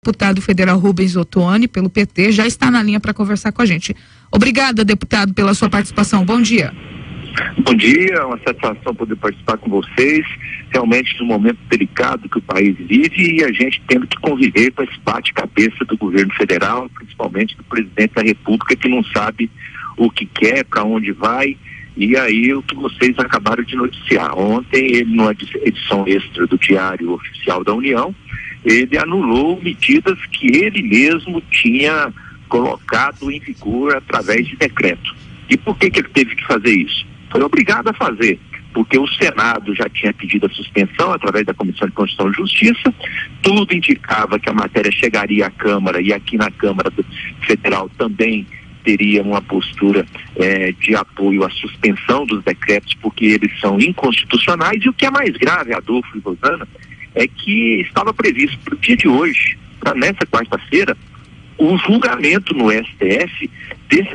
deputado federal Rubens Ottoni, pelo PT, já está na linha para conversar com a gente. Obrigada, deputado, pela sua participação. Bom dia. Bom dia, é uma satisfação poder participar com vocês. Realmente, num momento delicado que o país vive, e a gente tendo que conviver com esse bate-cabeça do governo federal, principalmente do presidente da República, que não sabe o que quer, para onde vai. E aí, o que vocês acabaram de noticiar. Ontem, ele, numa edição extra do Diário Oficial da União, ele anulou medidas que ele mesmo tinha colocado em vigor através de decreto. E por que ele teve que fazer isso? Foi obrigado a fazer, porque o Senado já tinha pedido a suspensão através da Comissão de Constituição e Justiça, tudo indicava que a matéria chegaria à Câmara, e aqui na Câmara Federal também teria uma postura de apoio à suspensão dos decretos, porque eles são inconstitucionais. E o que é mais grave, Adolfo e Rosana, é que estava previsto para o dia de hoje, para nessa quarta-feira, o julgamento no STF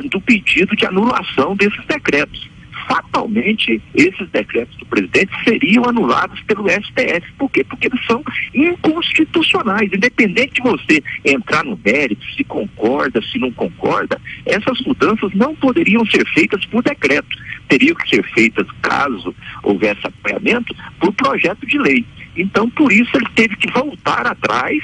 do pedido de anulação desses decretos. Fatalmente, esses decretos do presidente seriam anulados pelo STF. Por quê? Porque eles são inconstitucionais. Independente de você entrar no mérito, se concorda, se não concorda, essas mudanças não poderiam ser feitas por decreto. Teriam que ser feitas, caso houvesse apoiamento, por projeto de lei. Então, por isso, ele teve que voltar atrás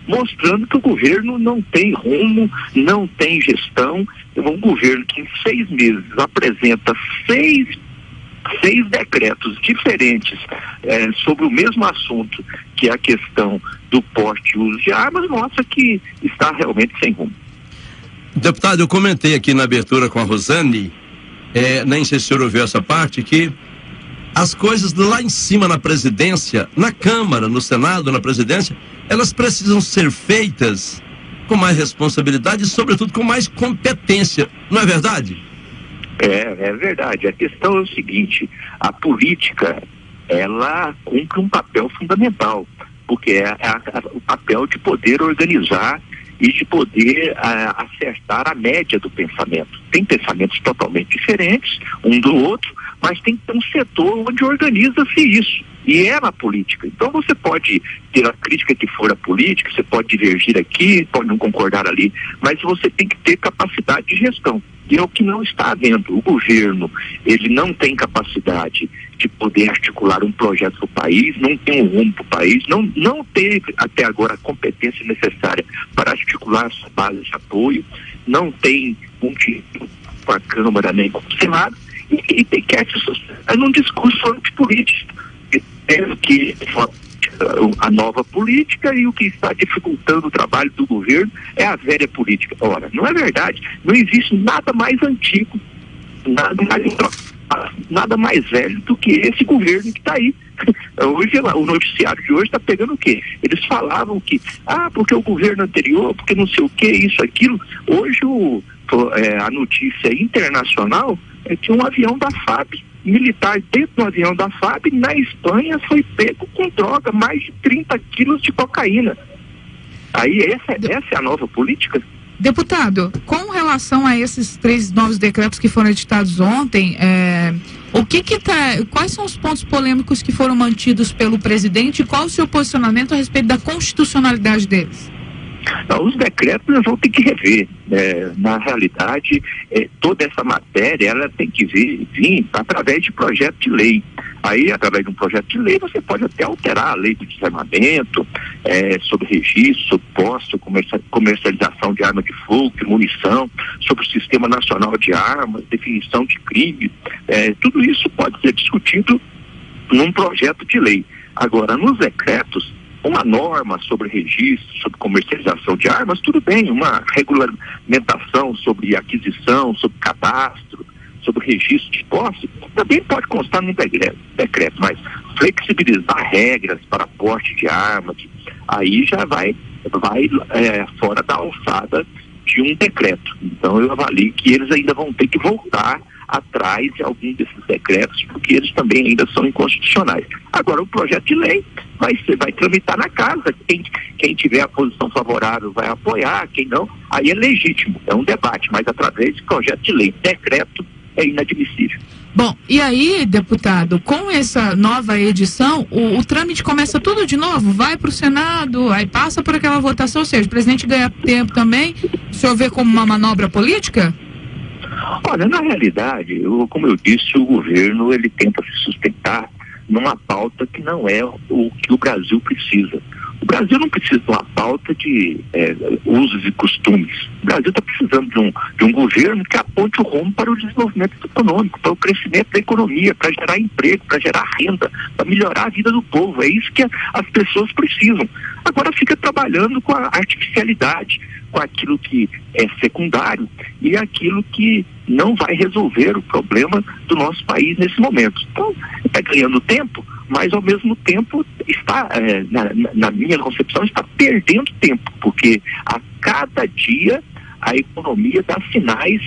mostrando que o governo não tem rumo, não tem gestão. Um governo que em 6 meses apresenta seis decretos diferentes sobre o mesmo assunto, que é a questão do porte e uso de armas, mostra que está realmente sem rumo. Deputado, eu comentei aqui na abertura com a Rosane, nem sei se o senhor ouviu essa parte, que as coisas lá em cima na presidência, na Câmara, no Senado, na presidência, elas precisam ser feitas com mais responsabilidade e, sobretudo, com mais competência. Não é verdade? É verdade. A questão é o seguinte: a política, ela cumpre um papel fundamental, porque é o papel de poder organizar e de poder acertar a média do pensamento. Tem pensamentos totalmente diferentes um do outro, mas tem que ter um setor onde organiza-se isso, e é na política. Então você pode ter a crítica que for à política, você pode divergir aqui, pode não concordar ali, mas você tem que ter capacidade de gestão, e é o que não está havendo. O governo, ele não tem capacidade de poder articular um projeto para o país, não tem um rumo para o país, não teve até agora a competência necessária para articular essa base de apoio, não tem um título com a Câmara nem com o Senado, e quer se sustentar num discurso antipolítico, que a nova política, e o que está dificultando o trabalho do governo é a velha política. Ora, não é verdade. Não existe nada mais antigo, nada mais velho do que esse governo que está aí. Hoje, o noticiário de hoje está pegando o quê? Eles falavam que, porque o governo anterior, porque não sei o que, isso, aquilo. Hoje a notícia internacional é que um avião da FAB, militar dentro do avião da FAB, na Espanha, foi pego com droga, mais de 30 quilos de cocaína. Aí essa é a nova política? Deputado, com relação a esses 3 novos decretos que foram editados ontem, quais são os pontos polêmicos que foram mantidos pelo presidente, e qual o seu posicionamento a respeito da constitucionalidade deles? Não, os decretos nós vamos ter que rever. Na realidade, toda essa matéria ela tem que vir através de projeto de lei. Aí, através de um projeto de lei, você pode até alterar a lei do desarmamento, sobre registro, sobre posse, comercialização de arma de fogo, de munição, sobre o Sistema Nacional de Armas, definição de crime. Tudo isso pode ser discutido num projeto de lei. Agora, nos decretos, uma norma sobre registro, sobre comercialização de armas, tudo bem. Uma regulamentação sobre aquisição, sobre cadastro, sobre registro de posse, também pode constar num decreto, mas flexibilizar regras para porte de armas, aí já vai fora da alçada de um decreto. Então eu avalio que eles ainda vão ter que voltar atrás de algum desses decretos, porque eles também ainda são inconstitucionais. Agora, o projeto de lei vai tramitar na casa. Quem tiver a posição favorável vai apoiar, quem não, aí é legítimo, é um debate, mas através de projeto de lei. Decreto é inadmissível. Bom, e aí, deputado, com essa nova edição, o trâmite começa tudo de novo, vai para o Senado, aí passa por aquela votação, ou seja, o presidente ganha tempo também. O senhor vê como uma manobra política? Olha, na realidade, como eu disse, o governo ele tenta se sustentar numa pauta que não é o que o Brasil precisa. O Brasil não precisa de uma pauta de usos e costumes. O Brasil está precisando de um governo que aponte o rumo para o desenvolvimento econômico, para o crescimento da economia, para gerar emprego, para gerar renda, para melhorar a vida do povo. É isso que as pessoas precisam. Agora fica trabalhando com a artificialidade, com aquilo que é secundário e aquilo que não vai resolver o problema do nosso país nesse momento. Então, está ganhando tempo, mas ao mesmo tempo está, na minha concepção, está perdendo tempo, porque a cada dia a economia dá sinais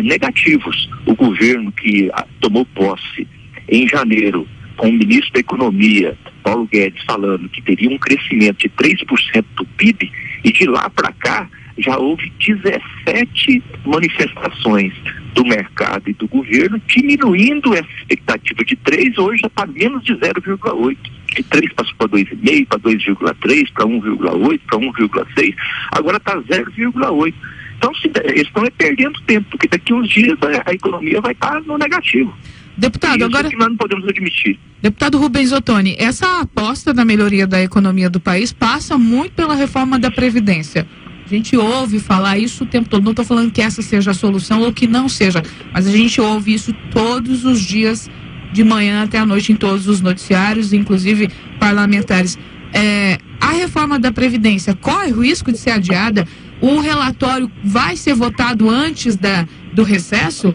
negativos. O governo que tomou posse em janeiro, com o ministro da Economia, Paulo Guedes, falando que teria um crescimento de 3% do PIB, e de lá para cá já houve 17 manifestações do mercado e do governo diminuindo essa expectativa de 3, hoje já está menos de 0,8. De 3 passou para 2,5, para 2,3, para 1,8, para 1,6, agora está 0,8. Então eles estão perdendo tempo, porque daqui a uns dias a economia vai estar no negativo. Deputado, agora, que nós não podemos admitir. Deputado Rubens Ottoni, essa aposta na melhoria da economia do país passa muito pela reforma da Previdência. A gente ouve falar isso o tempo todo. Não estou falando que essa seja a solução ou que não seja, mas a gente ouve isso todos os dias, de manhã até à noite, em todos os noticiários, inclusive parlamentares. A reforma da Previdência corre o risco de ser adiada? O relatório vai ser votado antes do recesso?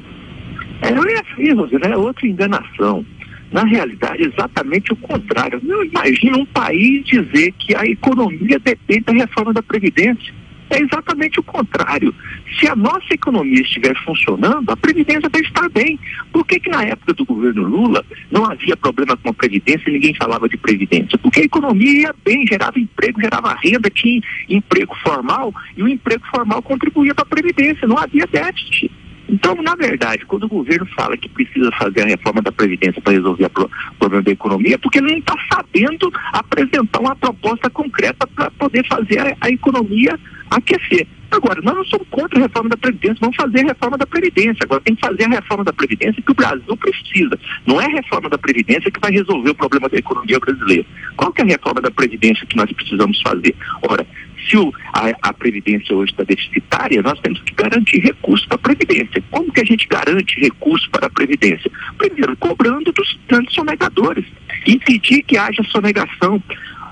Não é assim, Rosana, é outra enganação. Na realidade, exatamente o contrário. Eu imagino um país dizer que a economia depende da reforma da Previdência. É exatamente o contrário. Se a nossa economia estiver funcionando, a Previdência vai estar bem. Por que na época do governo Lula não havia problema com a Previdência e ninguém falava de Previdência? Porque a economia ia bem, gerava emprego, gerava renda, tinha emprego formal e o emprego formal contribuía para a Previdência, não havia déficit. Então, na verdade, quando o governo fala que precisa fazer a reforma da Previdência para resolver o problema da economia, é porque ele não está sabendo apresentar uma proposta concreta para poder fazer a economia aquecer. Agora, nós não somos contra a reforma da Previdência, vamos fazer a reforma da Previdência. Agora, tem que fazer a reforma da Previdência que o Brasil precisa. Não é a reforma da Previdência que vai resolver o problema da economia brasileira. Qual que é a reforma da Previdência que nós precisamos fazer? Ora, se a Previdência hoje está deficitária, nós temos que garantir recursos para a Previdência. Como que a gente garante recursos para a Previdência? Primeiro, cobrando dos grandes sonegadores. Impedir que haja sonegação.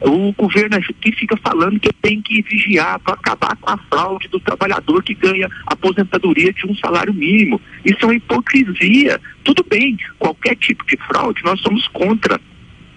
O governo aqui fica falando que tem que vigiar para acabar com a fraude do trabalhador que ganha aposentadoria de um salário mínimo. Isso é uma hipocrisia. Tudo bem, qualquer tipo de fraude nós somos contra.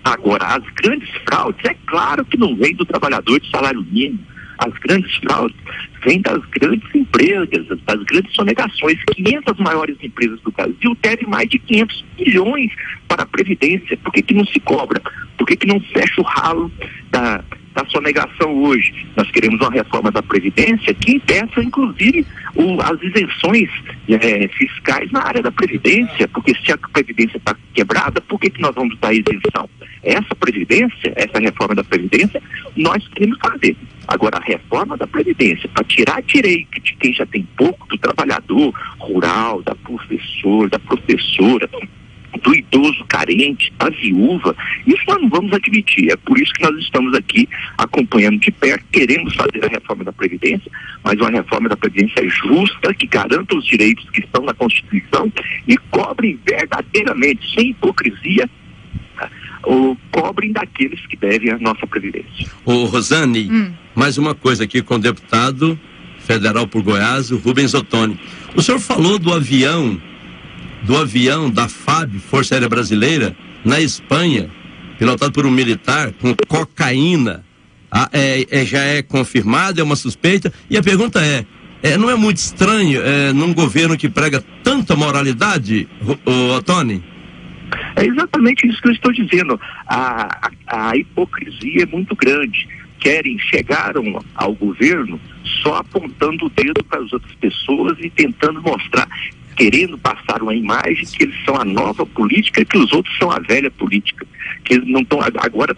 Agora, as grandes fraudes, é claro que não vem do trabalhador de salário mínimo. As grandes fraudes vêm das grandes empresas, das grandes sonegações. 500 maiores empresas do Brasil devem mais de 500 bilhões para a Previdência. Por que não se cobra? Por que não fecha o ralo da sonegação hoje? Nós queremos uma reforma da Previdência que impeça, inclusive, as isenções fiscais na área da Previdência, porque se a Previdência está quebrada, por que nós vamos dar isenção? Essa Previdência, essa reforma da Previdência, nós queremos fazer. Agora, a reforma da Previdência, para tirar direito de quem já tem pouco, do trabalhador rural, da professor, da professora, do idoso carente, da viúva, isso nós não vamos admitir. É por isso que nós estamos aqui acompanhando de perto, queremos fazer a reforma da Previdência, mas uma reforma da Previdência justa, que garanta os direitos que estão na Constituição e cobrem verdadeiramente, sem hipocrisia, ou cobrem daqueles que devem a nossa Previdência. Ô Rosane, mais uma coisa aqui com o deputado federal por Goiás, o Rubens Ottoni. O senhor falou do avião da FAB, Força Aérea Brasileira, na Espanha, pilotado por um militar com cocaína. Já é confirmado, é uma suspeita, e a pergunta não é muito estranho num governo que prega tanta moralidade, Ottoni? É exatamente isso que eu estou dizendo. A hipocrisia é muito grande. Chegaram ao governo só apontando o dedo para as outras pessoas e tentando mostrar. querendo passar uma imagem que eles são a nova política e que os outros são a velha política. Que eles não estão. Agora,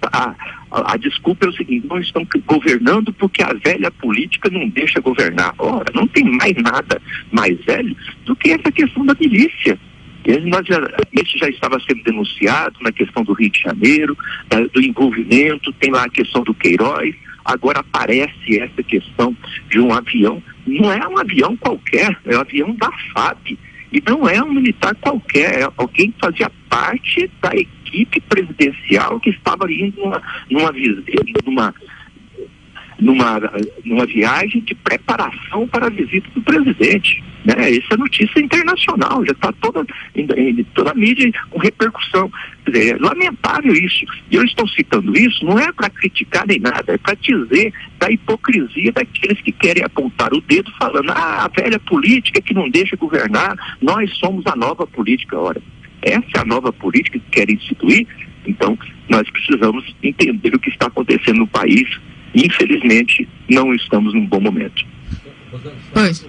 a desculpa é o seguinte: nós estamos governando porque a velha política não deixa governar. Ora, não tem mais nada mais velho do que essa questão da milícia. Isso já estava sendo denunciado na questão do Rio de Janeiro, do envolvimento, tem lá a questão do Queiroz. Agora aparece essa questão de um avião. Não é um avião qualquer, é um avião da FAB. E não é um militar qualquer, é alguém que fazia parte da equipe presidencial que estava indo numa viagem de preparação para a visita do presidente. Né? Essa notícia internacional, já está toda a mídia com repercussão. Quer dizer, é lamentável isso. E eu estou citando isso, não é para criticar nem nada, é para dizer da hipocrisia daqueles que querem apontar o dedo falando, a velha política que não deixa governar, nós somos a nova política. Ora, essa é a nova política que querem instituir, então nós precisamos entender o que está acontecendo no país. Infelizmente, não estamos num bom momento. Pois.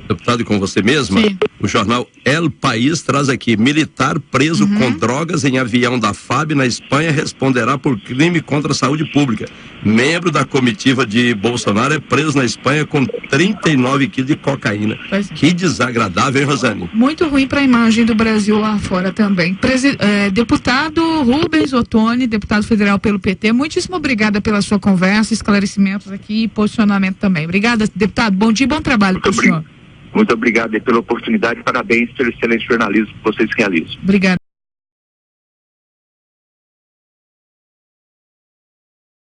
Deputado, e com você mesma, sim. O jornal El País traz aqui: militar preso com drogas em avião da FAB na Espanha responderá por crime contra a saúde pública. Membro da comitiva de Bolsonaro é preso na Espanha com 39 quilos de cocaína. Pois. Que desagradável, hein, Rosane? Muito ruim para a imagem do Brasil lá fora também. Deputado Rubens Ottoni, deputado federal pelo PT, muitíssimo obrigada pela sua conversa, esclarecimentos aqui e posicionamento também. Obrigada, deputado. Bom dia e bom trabalho para o senhor. Muito obrigado pela oportunidade, parabéns pelo excelente jornalismo que vocês realizam. Obrigada.